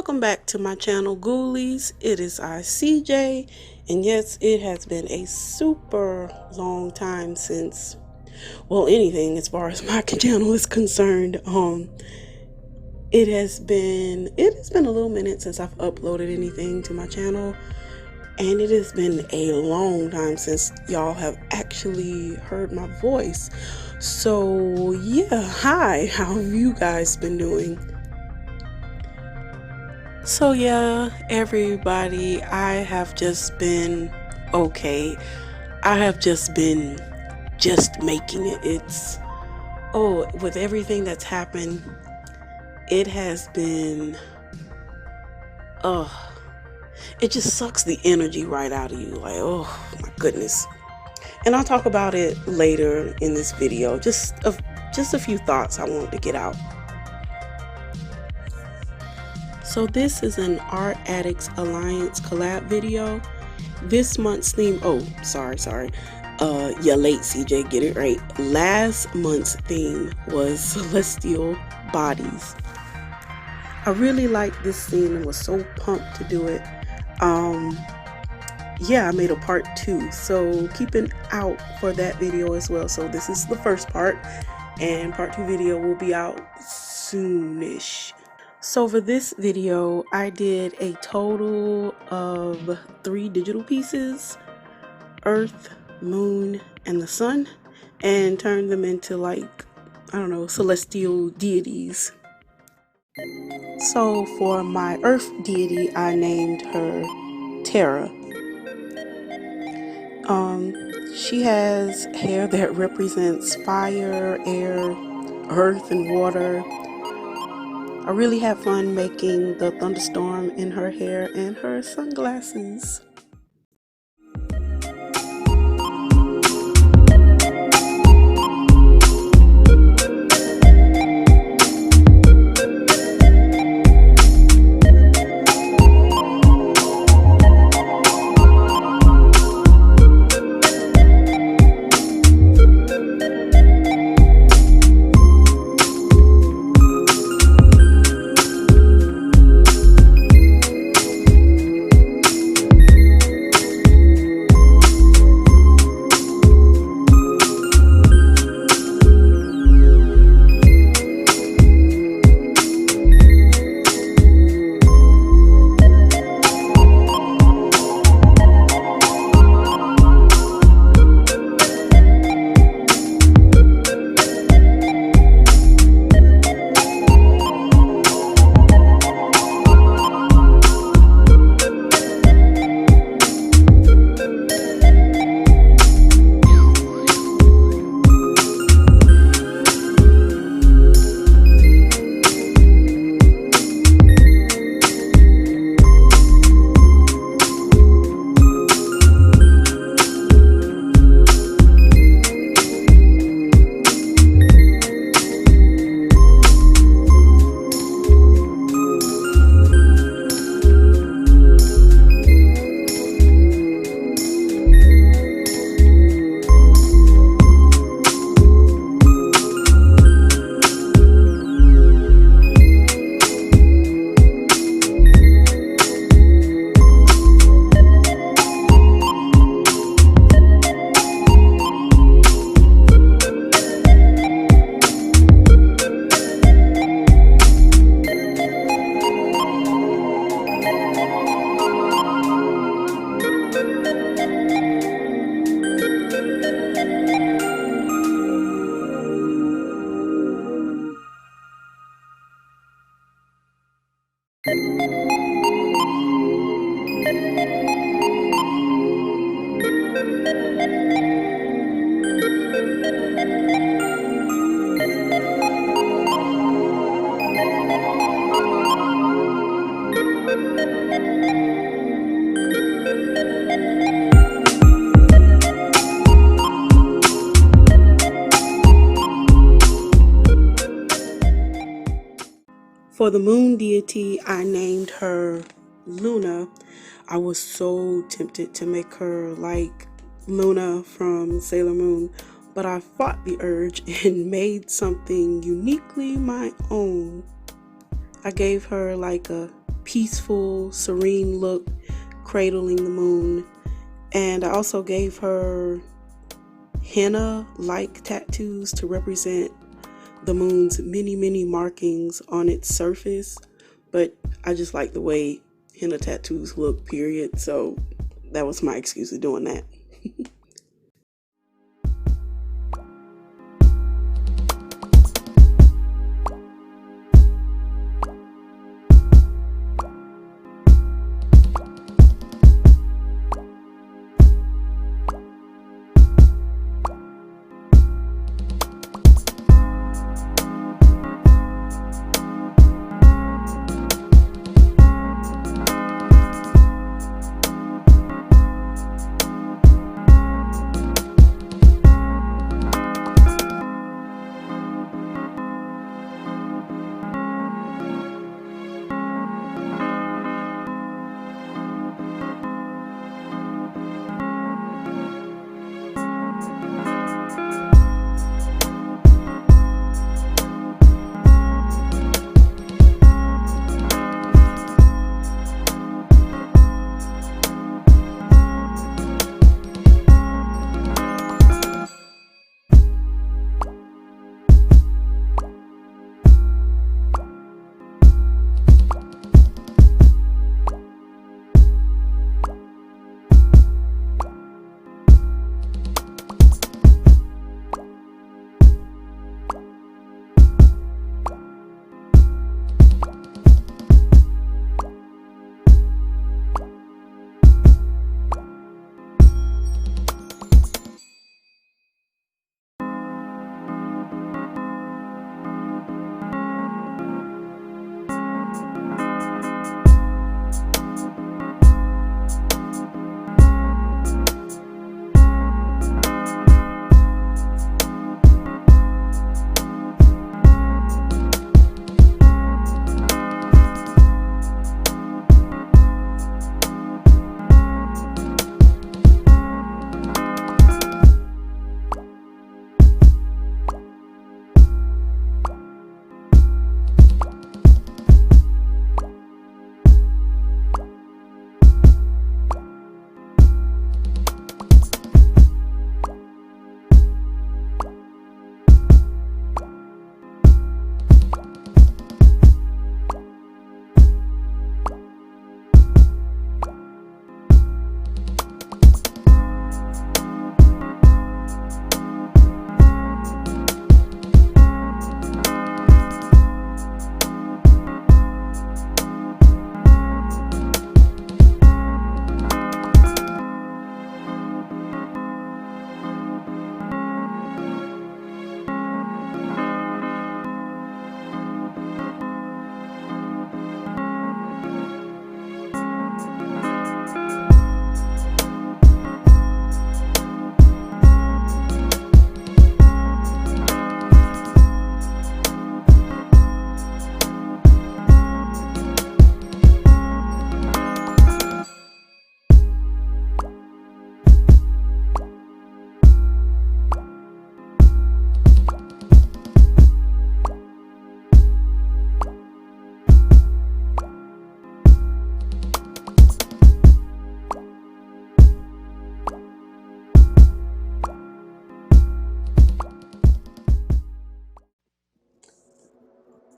Welcome back to my channel, Ghoulies. It is I, CJ, and yes, it has been a super long time since, well, anything as far as my channel is concerned. It has been a little minute since I've uploaded anything to my channel, and it has been a long time since y'all have actually heard my voice. So yeah, hi, how have you guys been doing? So yeah, everybody, I have just been okay. I have just been making it. With everything that's happened, it has been, it just sucks the energy right out of you. Like, oh my goodness. And I'll talk about it later in this video. Just a few thoughts I wanted to get out. So this is an Art Addicts Alliance collab video. This month's theme, you're late, CJ, get it right. Last month's theme was Celestial Bodies. I really liked this theme and was so pumped to do it. Yeah, I made a part 2, so keep an out for that video as well. So this is the first part, and part 2 video will be out soonish. So for this video, I did a total of 3 digital pieces, Earth, Moon, and the Sun, and turned them into, like, I don't know, celestial deities. So for my Earth deity, I named her Terra. She has hair that represents fire, air, earth, and water. I really had fun making the thunderstorm in her hair and her sunglasses. For the moon deity, I named her Luna. I was so tempted to make her like Luna from Sailor Moon, but I fought the urge and made something uniquely my own. I gave her like a peaceful, serene look, cradling the moon. And I also gave her henna-like tattoos to represent the moon's many markings on its surface. But I just like the way henna tattoos look, period. So that was my excuse of doing that.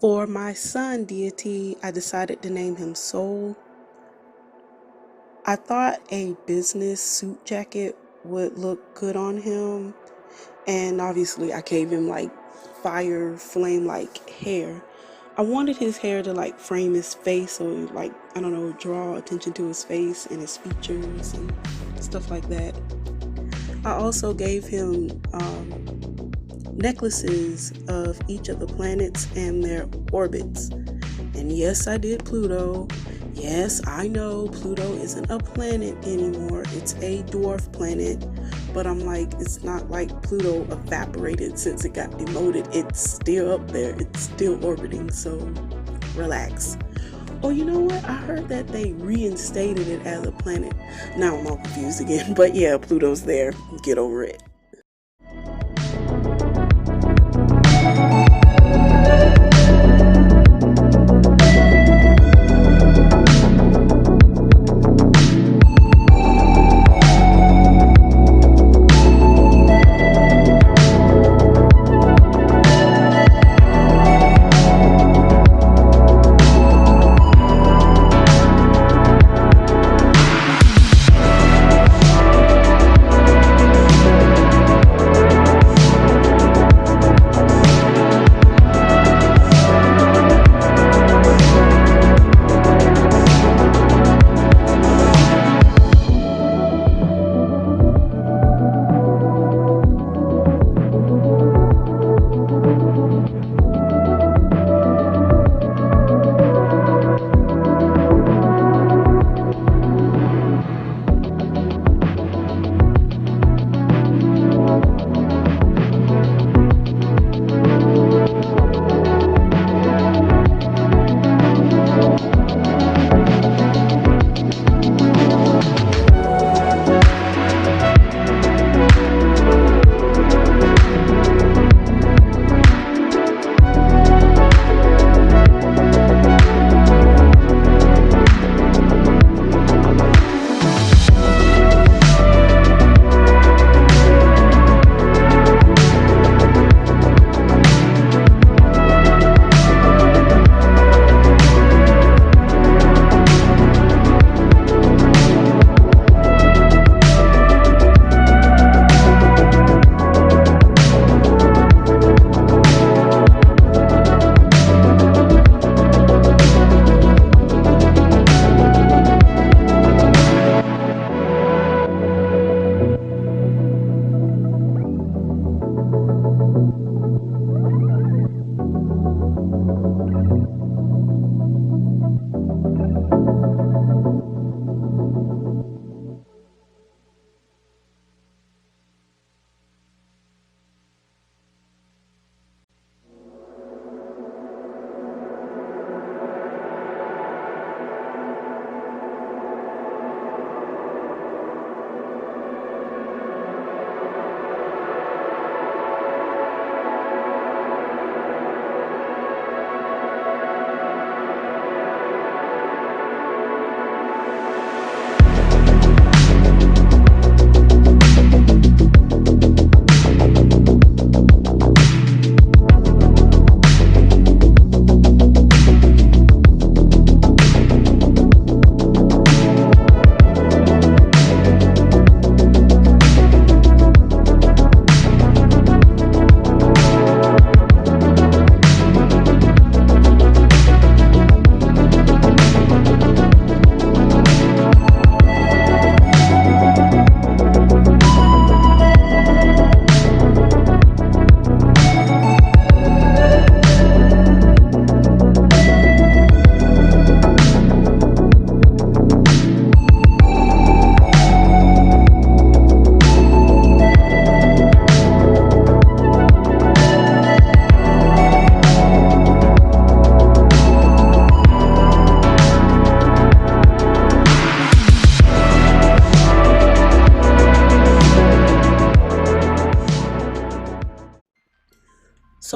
For my sun deity, I decided to name him Soul. I thought a business suit jacket would look good on him, and obviously I gave him like fire flame like hair. I wanted his hair to like frame his face, or like, I don't know, draw attention to his face and his features and stuff like that. I also gave him necklaces of each of the planets and their orbits. And yes, I did Pluto. Yes, I know Pluto isn't a planet anymore. It's a dwarf planet. But I'm like, it's not like Pluto evaporated since it got demoted. It's still up there. It's still orbiting. So relax. Oh, you know what? I heard that they reinstated it as a planet. Now I'm all confused again. But yeah, Pluto's there. Get over it.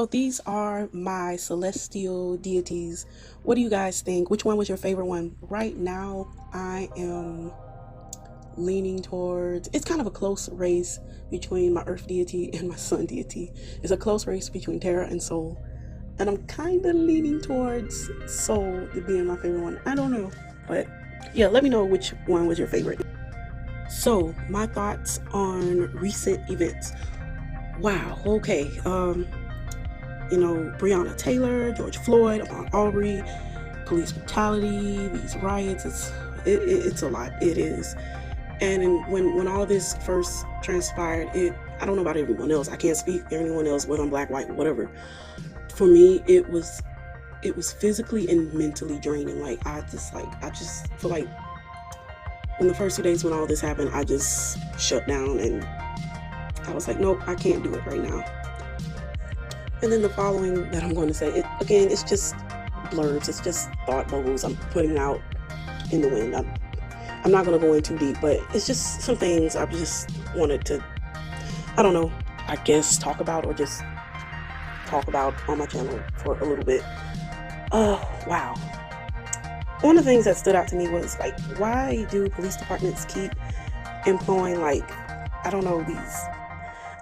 So these are my celestial deities. What do you guys think? Which one was your favorite one? Right now, I am leaning towards, it's kind of a close race between my earth deity and my sun deity. It's a close race between Terra and Soul, and I'm kind of leaning towards Soul to being my favorite one. I don't know, but yeah, let me know which one was your favorite. So my thoughts on recent events. Wow, okay, you know, Breonna Taylor, George Floyd, Ahmaud Arbery, police brutality, these riots, it's a lot. It is. And when all this first transpired, I don't know about everyone else. I can't speak for anyone else, whether I'm black, white, whatever. For me, it was physically and mentally draining. Like I just feel like in the first 2 days when all this happened, I just shut down and I was like, nope, I can't do it right now. And then the following that I'm going to say, it's just blurbs. It's just thought bubbles I'm putting out in the wind. I'm not going to go in too deep, but it's just some things I just wanted to, I don't know, I guess talk about or just talk about on my channel for a little bit. Wow. One of the things that stood out to me was like, why do police departments keep employing like, I don't know,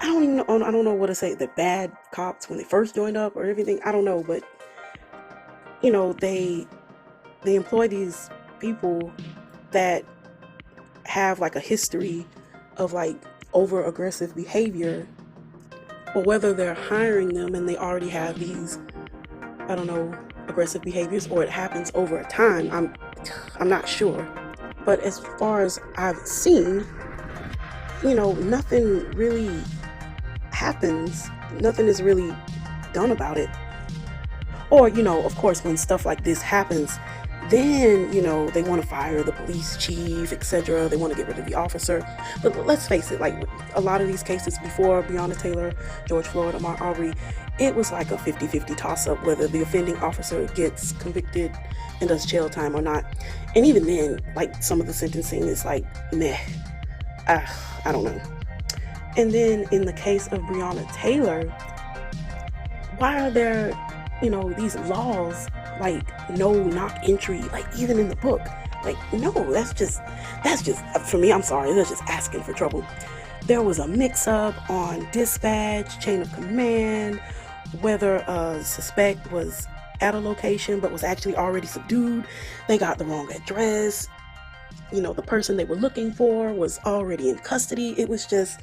I don't know what to say, the bad cops when they first joined up or everything. I don't know, but you know, they employ these people that have like a history of like over aggressive behavior, or whether they're hiring them and they already have these, I don't know, aggressive behaviors, or it happens over a time. I'm not sure. But as far as I've seen, you know, nothing really happens. Nothing is really done about it. Or, you know, of course, when stuff like this happens, then, you know, they want to fire the police chief, etc. They want to get rid of the officer. But let's face it, like a lot of these cases before Breonna Taylor, George Floyd, Ahmaud Arbery, it was like a 50-50 toss-up whether the offending officer gets convicted and does jail time or not. And even then, like some of the sentencing is like, meh. I don't know. And then in the case of Breonna Taylor, why are there, you know, these laws like no knock entry, like even in the book? Like, no, that's just for me, I'm sorry, that's just asking for trouble. There was a mix-up on dispatch, chain of command, whether a suspect was at a location but was actually already subdued. They got the wrong address. You know, the person they were looking for was already in custody. It was just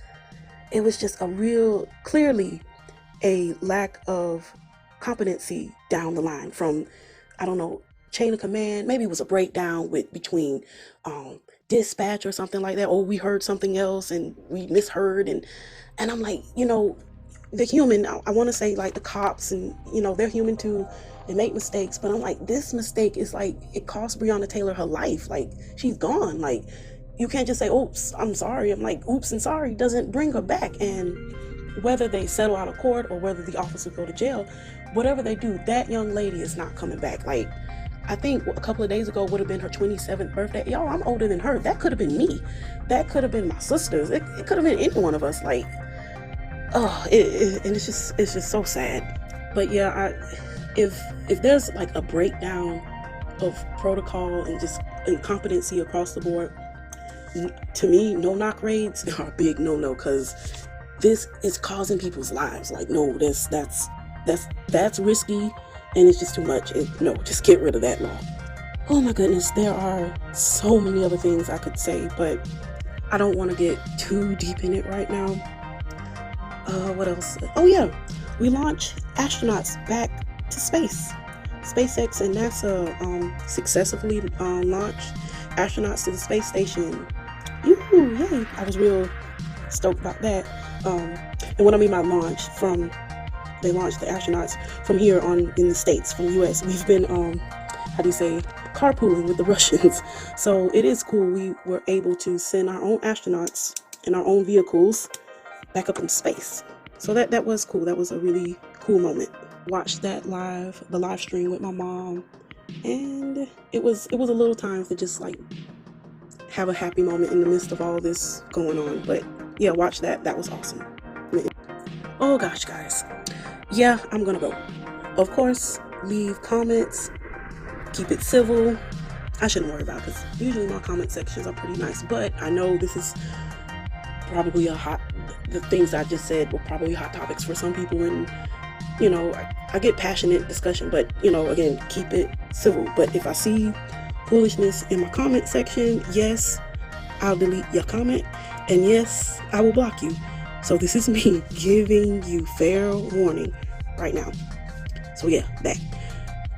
a real, clearly a lack of competency down the line from, I don't know, chain of command. Maybe it was a breakdown between dispatch or something like that. Or we heard something else and we misheard. And I'm like, you know, the human, I want to say like the cops, and, you know, they're human too. They make mistakes. But I'm like, this mistake is like, it cost Breonna Taylor her life. Like, she's gone. Like, you can't just say, oops, I'm sorry. I'm like, oops and sorry doesn't bring her back. And whether they settle out of court or whether the officer go to jail, whatever they do, that young lady is not coming back. Like, I think a couple of days ago would have been her 27th birthday. Y'all, I'm older than her. That could have been me. That could have been my sisters. It could have been any one of us. Like, oh, and it's just so sad. But yeah, if there's like a breakdown of protocol and just incompetency across the board, to me, no knock raids are a big no-no, because this is causing people's lives. Like, no, that's risky, and it's just too much. No, just get rid of that law. Oh my goodness, there are so many other things I could say, but I don't want to get too deep in it right now. What else? Oh yeah, we launched astronauts back to space. SpaceX and NASA successfully launched astronauts to the space station. Ooh, yay! I was real stoked about that. And what I mean by launch, they launched the astronauts from here on in the States, from the US. We've been, carpooling with the Russians. So it is cool. We were able to send our own astronauts in our own vehicles back up in space. So that was cool. That was a really cool moment. Watched that the live stream with my mom, and it was a little time to just like have a happy moment in the midst of all this going on. But yeah, watch that. That was awesome. Oh gosh, guys. yeah, I'm gonna go. Of course, leave comments, keep it civil. I shouldn't worry about it because usually my comment sections are pretty nice, but I know this is probably the things I just said were probably hot topics for some people, and you know, I get passionate discussion, but you know, again, keep it civil. But if I see foolishness in my comment section, yes, I'll delete your comment, and yes, I will block you. So this is me giving you fair warning right now. So yeah, that.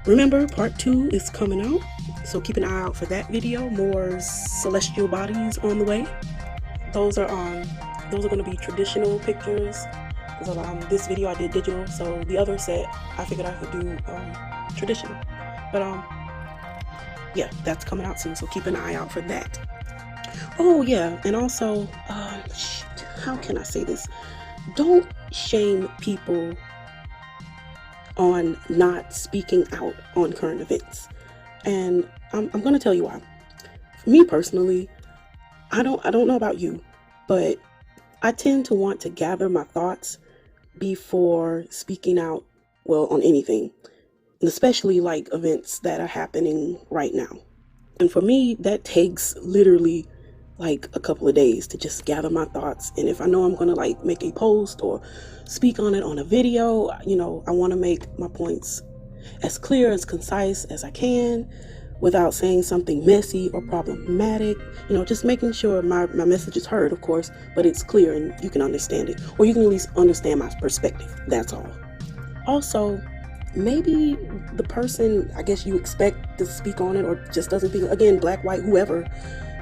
Remember, part 2 is coming out, so keep an eye out for that video. More celestial bodies on the way. Those are going to be traditional pictures. Because this video I did digital, so the other set I figured I could do traditional. But yeah, that's coming out soon, so keep an eye out for that. Oh yeah, and also, how can I say this? Don't shame people on not speaking out on current events. And I'm going to tell you why. For me personally, I don't know about you, but I tend to want to gather my thoughts before speaking out, well, on anything, and especially like events that are happening right now. And for me, that takes literally like a couple of days to just gather my thoughts. And if I know I'm going to like make a post or speak on it on a video, you know, I want to make my points as clear, as concise as I can without saying something messy or problematic, you know, just making sure my message is heard, of course, but it's clear and you can understand it, or you can at least understand my perspective. That's all. Also, maybe the person, I guess you expect to speak on it or just doesn't think, again, black, white, whoever,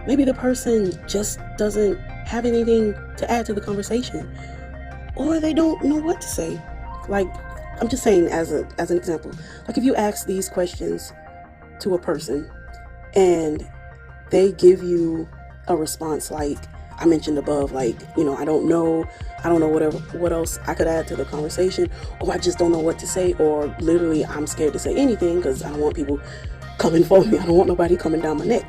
maybe the person just doesn't have anything to add to the conversation, or they don't know what to say. Like, I'm just saying as an example, like if you ask these questions to a person and they give you a response like I mentioned above, like, you know, I don't know what else I could add to the conversation, or I just don't know what to say, or literally I'm scared to say anything because I don't want people coming for me. I don't want nobody coming down my neck.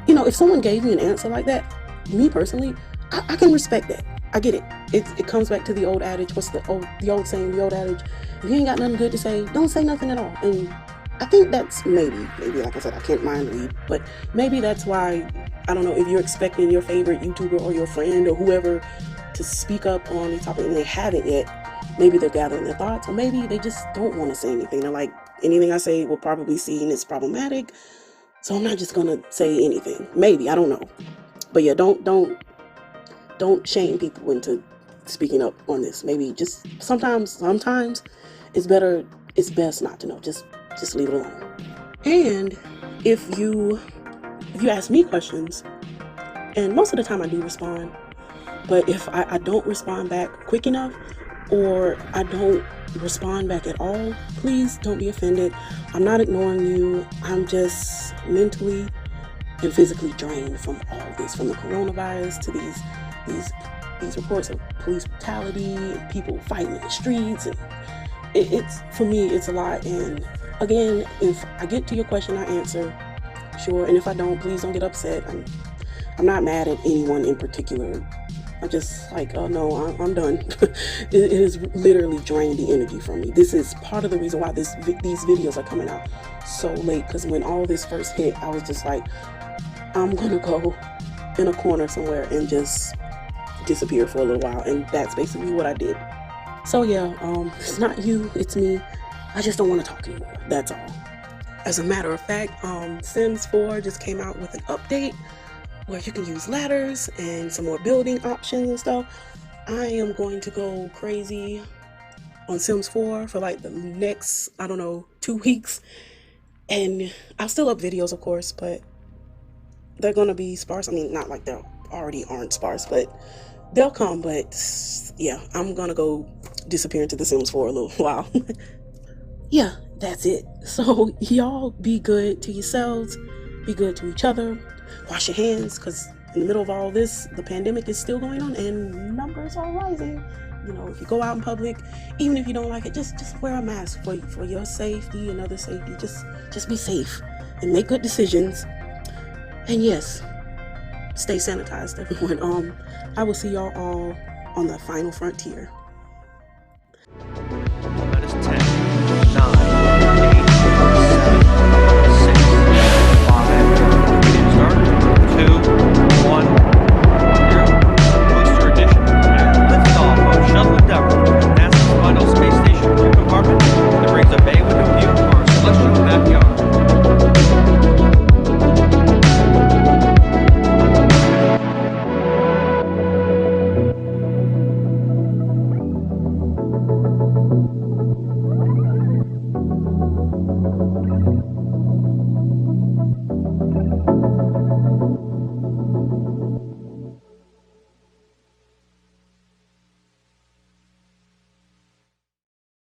You know, if someone gave me an answer like that, me personally, I can respect that. I get it. It comes back to the old adage. What's the old saying, the old adage? If you ain't got nothing good to say, don't say nothing at all. And I think that's maybe, like I said, I can't mind read, but maybe that's why, I don't know, if you're expecting your favorite YouTuber or your friend or whoever to speak up on a topic and they haven't yet, maybe they're gathering their thoughts, or maybe they just don't want to say anything. They're like, anything I say will probably be seen as problematic, so I'm not just going to say anything. Maybe, I don't know. But yeah, don't shame people into speaking up on this. Maybe just sometimes it's best not to know. Just leave it alone. And if you ask me questions, and most of the time I do respond, but if I don't respond back quick enough, or I don't respond back at all, please don't be offended. I'm not ignoring you. I'm just mentally and physically drained from all this, from the coronavirus to these reports of police brutality and people fighting in the streets, and it's for me, it's a lot. And again, if I get to your question, I answer, sure. And if I don't, please don't get upset. I'm not mad at anyone in particular. I'm just like, oh no, I'm done. It has literally drained the energy from me. This is part of the reason why these videos are coming out so late, because when all this first hit, I was just like, I'm gonna go in a corner somewhere and just disappear for a little while, and that's basically what I did. So yeah, it's not you, it's me. I just don't want to talk anymore. That's all. As a matter of fact, Sims 4 just came out with an update where you can use ladders and some more building options and stuff. I am going to go crazy on Sims 4 for like the next, I don't know, 2 weeks. And I'll still up videos, of course, but they're going to be sparse. I mean, not like they already aren't sparse, but they'll come. But yeah, I'm going to go disappear into the Sims 4 a little while. Yeah, that's it. So y'all be good to yourselves, be good to each other, wash your hands, because in the middle of all this, the pandemic is still going on and numbers are rising. You know, if you go out in public, even if you don't like it, just wear a mask for your safety and other safety. Just be safe and make good decisions. And yes, stay sanitized, everyone. I will see y'all all on the final frontier.